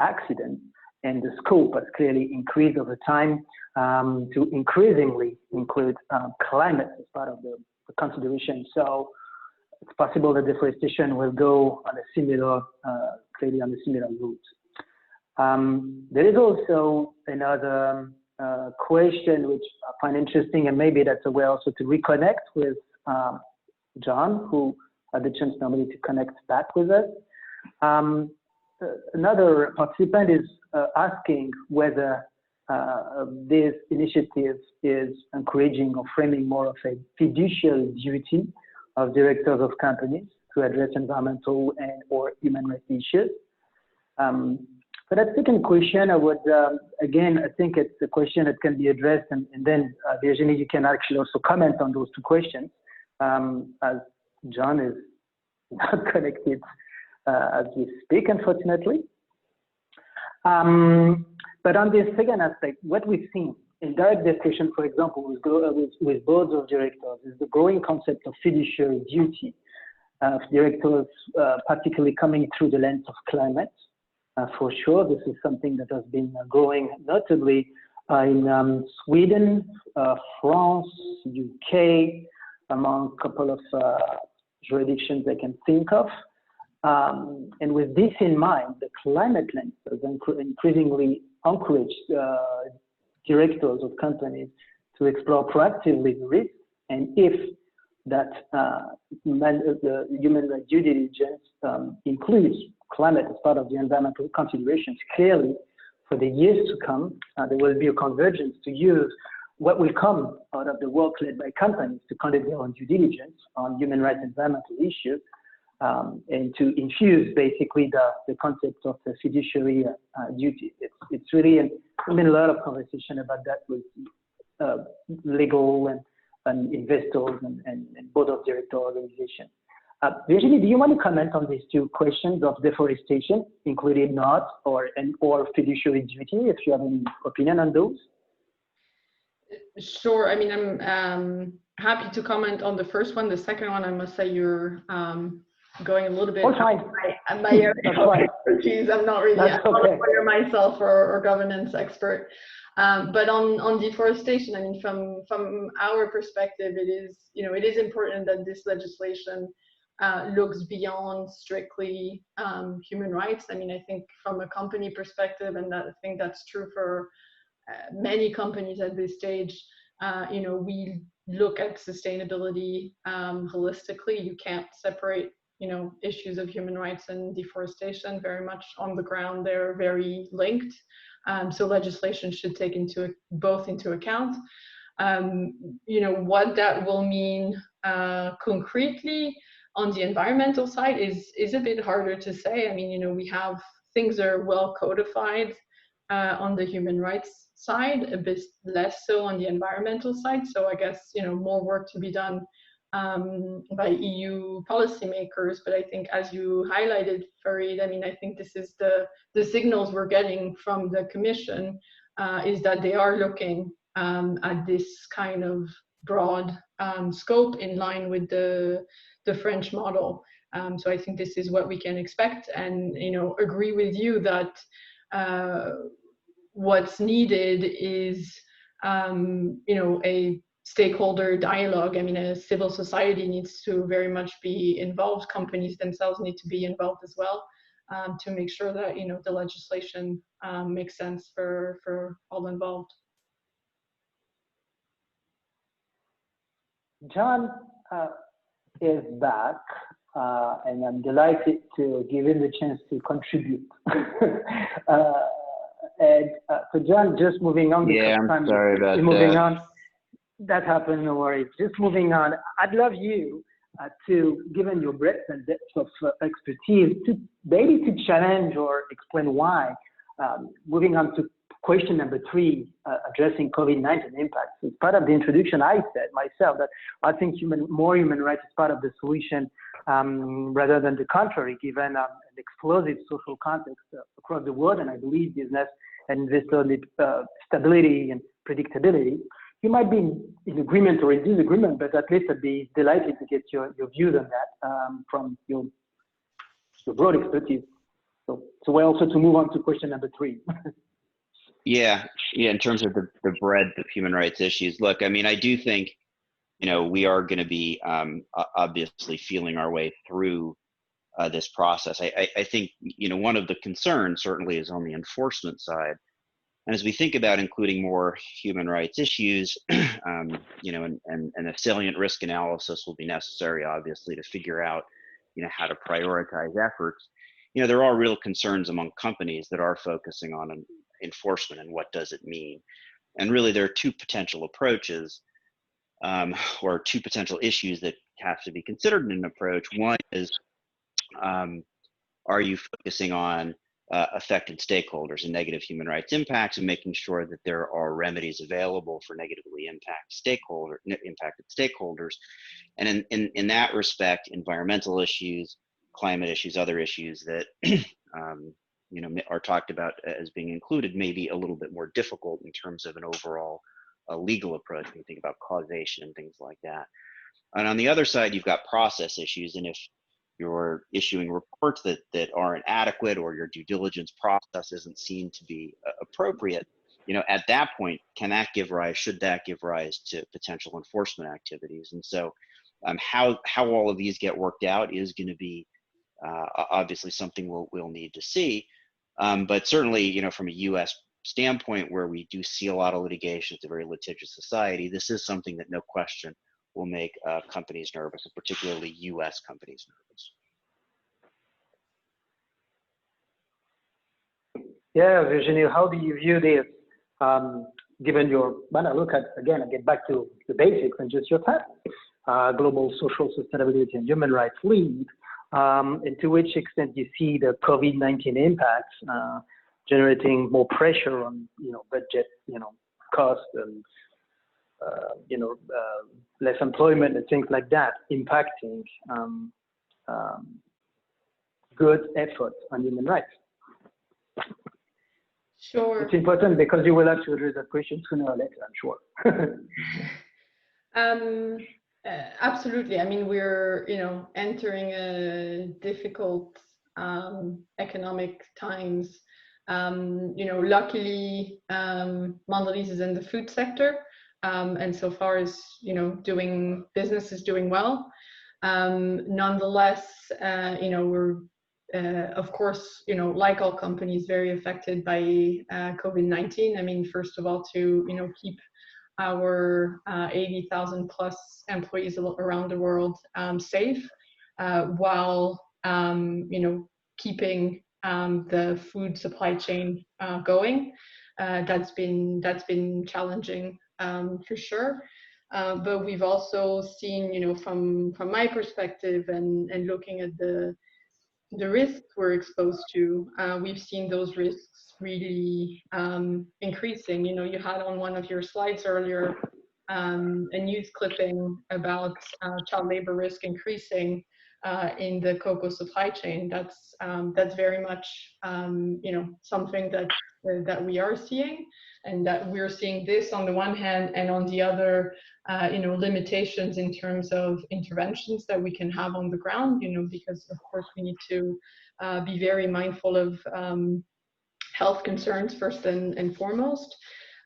accidents, and the scope has clearly increased over time to increasingly include climate as part of the consideration. So it's possible that deforestation will go on a similar, clearly on a similar route. There is also another question which I find interesting, and maybe that's a way also to reconnect with John, who had the chance normally to connect back with us. Another participant is asking whether this initiative is encouraging or framing more of a fiduciary duty of directors of companies to address environmental and or human rights issues. For that second question, I would, again, I think it's a question that can be addressed, and then Virginie, you can actually also comment on those two questions, as John is not connected as we speak, unfortunately. But on this second aspect, what we've seen in direct discussion, for example, with boards of directors, is the growing concept of fiduciary duty of directors, particularly coming through the lens of climate. For sure, this is something that has been growing notably in Sweden, France, UK, among a couple of jurisdictions I can think of. And with this in mind, the climate lens has increasingly encouraged directors of companies to explore proactively the risk, and if that the human rights due diligence includes climate as part of the environmental considerations, clearly for the years to come, there will be a convergence to use what will come out of the work led by companies to conduct their own due diligence on human rights and environmental issues, and to infuse basically the concept of the fiduciary duty. It's really, there's been a lot of conversation about that with legal and investors and board of director organizations. Virginie, do you want to comment on these two questions of deforestation, including not or fiduciary duty, if you have any opinion on those? Sure. I mean, I'm happy to comment on the first one. The second one, I must say, you're going a little bit on my area of expertise. I'm not really a lawyer myself or governance expert. But on deforestation, I mean, from our perspective, it is important that this legislation looks beyond strictly human rights. I mean, I think from a company perspective, and I think that's true for many companies at this stage, look at sustainability holistically. You can't separate, issues of human rights and deforestation. Very much on the ground, they're very linked. So legislation should take both into account. What that will mean concretely on the environmental side is a bit harder to say. I mean, we have things are well codified on the human rights side, a bit less so on the environmental side. So I guess, more work to be done by EU policymakers. But I think, as you highlighted, Farid, I mean, I think this is the signals we're getting from the Commission, is that they are looking at this kind of broad scope in line with the French model. So I think this is what we can expect, and agree with you that what's needed is a stakeholder dialogue. I mean, a civil society needs to very much be involved. Companies themselves need to be involved as well, to make sure that the legislation makes sense for all involved. John is back, and I'm delighted to give him the chance to contribute. So John, just moving on. Yeah, I'm sorry about moving that. on. That happened, no worries. Just moving on. I'd love you to, given your breadth and depth of expertise, to maybe to challenge or explain why. Moving on to question number 3, addressing COVID-19 impacts. As part of the introduction, I said myself that I think more human rights is part of the solution rather than the contrary, given an explosive social context across the world, and I believe business and investor stability and predictability. You might be in agreement or in disagreement, but at least I'd be delighted to get your views on that from your broad expertise. So we're also to move on to question number 3. Yeah. In terms of the breadth of human rights issues, look, I mean, I do think, we are going to be obviously feeling our way through this process. I think, one of the concerns certainly is on the enforcement side. And as we think about including more human rights issues, and a salient risk analysis will be necessary, obviously, to figure out, how to prioritize efforts. There are real concerns among companies that are focusing on enforcement and what does it mean. And really, there are 2 potential approaches, or 2 potential issues that have to be considered in an approach. One is, are you focusing on affected stakeholders and negative human rights impacts, and making sure that there are remedies available for negatively impacted stakeholders? And in that respect, environmental issues, climate issues, other issues that are talked about as being included may be a little bit more difficult in terms of an overall legal approach when you think about causation and things like that. And on the other side, you've got process issues, and if you're issuing reports that aren't adequate, or your due diligence process isn't seen to be appropriate, at that point, should that give rise to potential enforcement activities? And so how all of these get worked out is going to be obviously something we'll need to see. But certainly, from a U.S. standpoint, where we do see a lot of litigation, it's a very litigious society, this is something that no question will make companies nervous, and particularly U.S. companies nervous. Yeah, Virginie, how do you view this? Given when I look at, again, I get back to the basics and just your title, Global Social Sustainability and Human Rights Lead, and to which extent you see the COVID-19 impacts generating more pressure on, budget, cost and, less employment and things like that, impacting good efforts on human rights. Sure. It's important because you will have to address that question sooner or later, I'm sure. Absolutely. I mean, we're, entering a difficult economic times. Luckily, Mondelez is in the food sector. And so far as, business is doing well. Nonetheless, we're, of course, like all companies, very affected by COVID-19. I mean, first of all, to, keep our 80,000 plus employees around the world safe, while keeping the food supply chain going. That's been challenging for sure. But we've also seen, from my perspective and looking at the risks we're exposed to, we've seen those risks really increasing. You had on one of your slides earlier a news clipping about child labor risk increasing in the cocoa supply chain. That's very much something that we are seeing, and that we're seeing this on the one hand, and on the other, limitations in terms of interventions that we can have on the ground, because of course we need to be very mindful of health concerns first and foremost,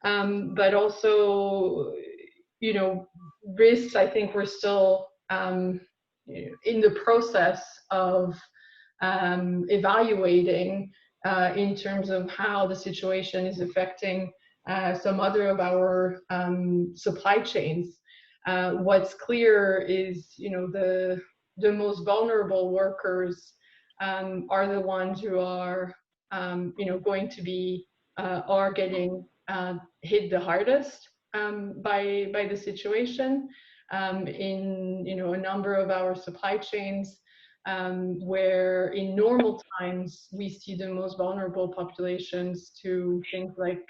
but also, risks. I think we're still in the process of evaluating in terms of how the situation is affecting some other of our supply chains. What's clear is, the most vulnerable workers are the ones who are, going to be are getting hit the hardest by the situation. In a number of our supply chains, where in normal times we see the most vulnerable populations to things like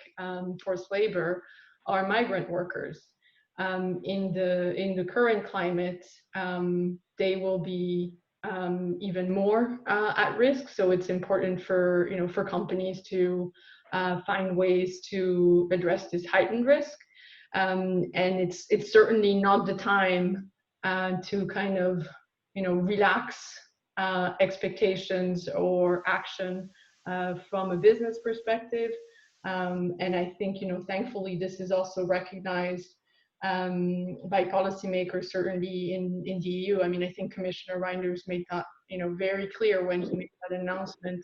forced labor are migrant workers. In the current climate, they will be even more at risk. So it's important for for companies to find ways to address this heightened risk. And it's certainly not the time to kind of relax expectations or action from a business perspective. And I think thankfully this is also recognized by policymakers, certainly in the EU. I mean, I think Commissioner Reinders made that very clear when he made that announcement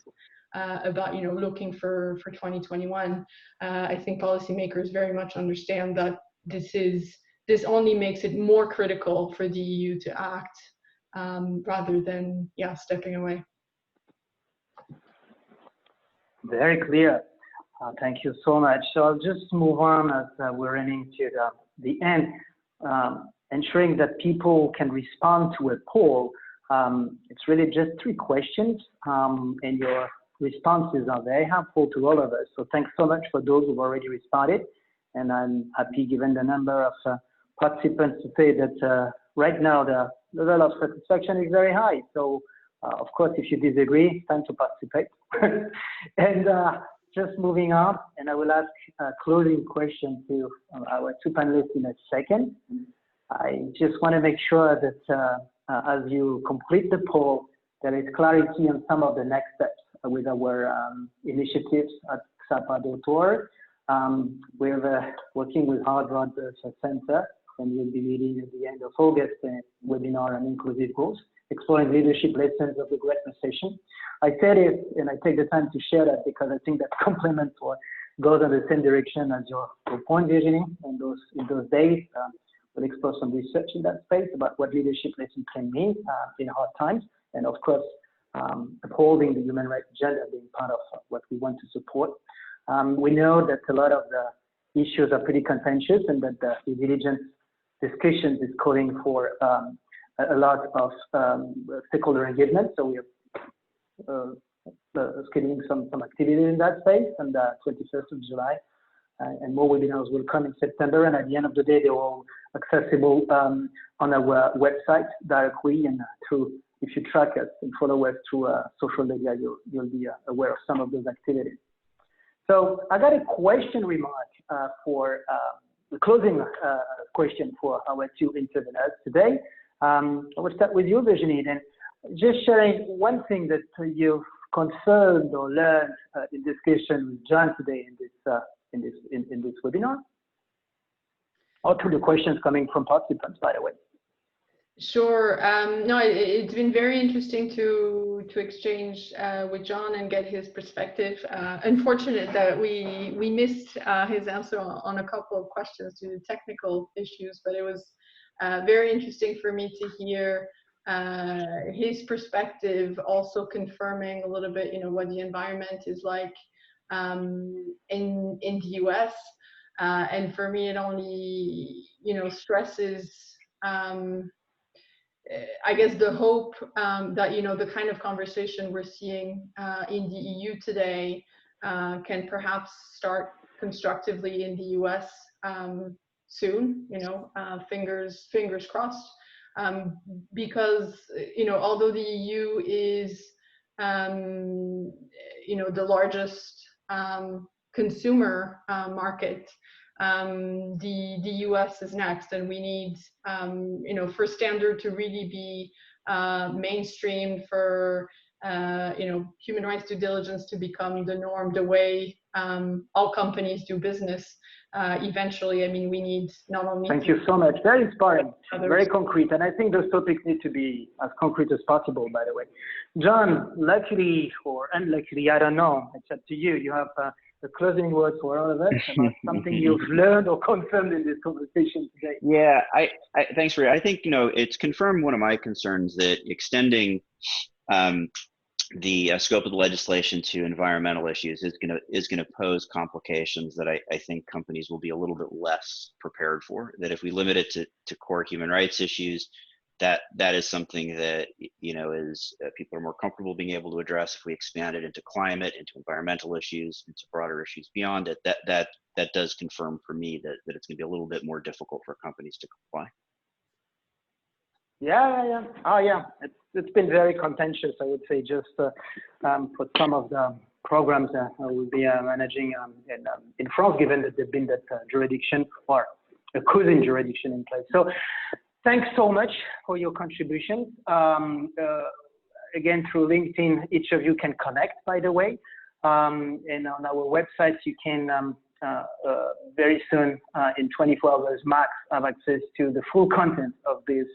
about looking for 2021. I think policymakers very much understand that this only makes it more critical for the EU to act rather than stepping away. Very clear. Thank you so much. So I'll just move on as we're running to the end, ensuring that people can respond to a poll. It's really just 3 questions, and your responses are very helpful to all of us. So thanks so much for those who've already responded. And I'm happy, given the number of participants, to say that right now the level of satisfaction is very high. So of course, if you disagree, it's time to participate. And just moving on, and I will ask a closing question to our 2 panelists in a second. I just want to make sure that as you complete the poll, there is clarity on some of the next steps with our initiatives at ksapa.org. We're working with Harvard Center, and we'll be meeting at the end of August a webinar on inclusive growth, exploring leadership lessons of the Great Recession. I said it, and I take the time to share that because I think that complements or goes in the same direction as your point, Virginie. And in those days, we'll explore some research in that space about what leadership lessons can mean in hard times, and of course, upholding the human rights agenda being part of what we want to support. We know that a lot of the issues are pretty contentious, and that the Diligence discussions is calling for a lot of stakeholder engagement. So we are scheduling some activity in that space on the 21st of July, and more webinars will come in September. And at the end of the day, they're all accessible on our website directly, and through, if you track us and follow us through social media, you'll be aware of some of those activities. So I got a question remark for the closing question for our 2 interveners today. I will start with you, Virginie, and just sharing one thing that you've confirmed or learned in discussion with John today in this webinar, or to the questions coming from participants, by the way. Sure. No, it's been very interesting to exchange with John and get his perspective. Unfortunate that we missed his answer on a couple of questions due to technical issues, but it was very interesting for me to hear his perspective, also confirming a little bit, what the environment is like in the US. And for me, it only, stresses. I guess the hope that, the kind of conversation we're seeing in the EU today can perhaps start constructively in the US soon, fingers crossed. Because, although the EU is, the largest consumer market, the US is next, and we need, for standard to really be mainstream, for human rights due diligence to become the norm, the way all companies do business. Eventually, I mean, we need not only. Thank you so much. Very inspiring, very concrete, and I think those topics need to be as concrete as possible. By the way, John, luckily or unluckily, I don't know. It's up to you. You have the closing words for all of us about something you've learned or confirmed in this conversation today. Yeah, thanks, Ray. I think it's confirmed one of my concerns, that extending the scope of the legislation to environmental issues is going to pose complications that I think companies will be a little bit less prepared for. That if we limit it to core human rights issues, that is something that is people are more comfortable being able to address. If we expand it into climate, into environmental issues, into broader issues beyond it, that does confirm for me that it's going to be a little bit more difficult for companies to comply. Yeah. Oh, yeah. It's been very contentious, I would say, just for some of the programs that we'll be managing in France, given that there's been that jurisdiction or a cousin jurisdiction in place. So thanks so much for your contributions. Again, through LinkedIn, each of you can connect, by the way. And on our website, you can very soon, in 24 hours max, have access to the full content of this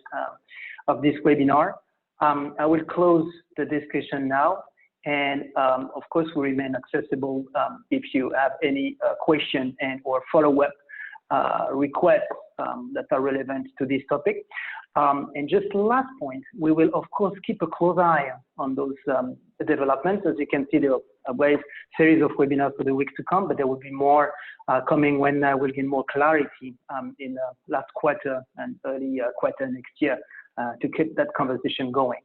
webinar. I will close the discussion now, and of course, we remain accessible if you have any question and or follow-up requests that are relevant to this topic. And just last point, we will of course keep a close eye on those developments. As you can see, there are a wide series of webinars for the weeks to come, but there will be more coming when we'll get more clarity in the last quarter and early quarter next year to keep that conversation going.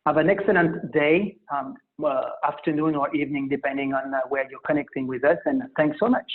Have an excellent day, afternoon or evening, depending on where you're connecting with us, and thanks so much.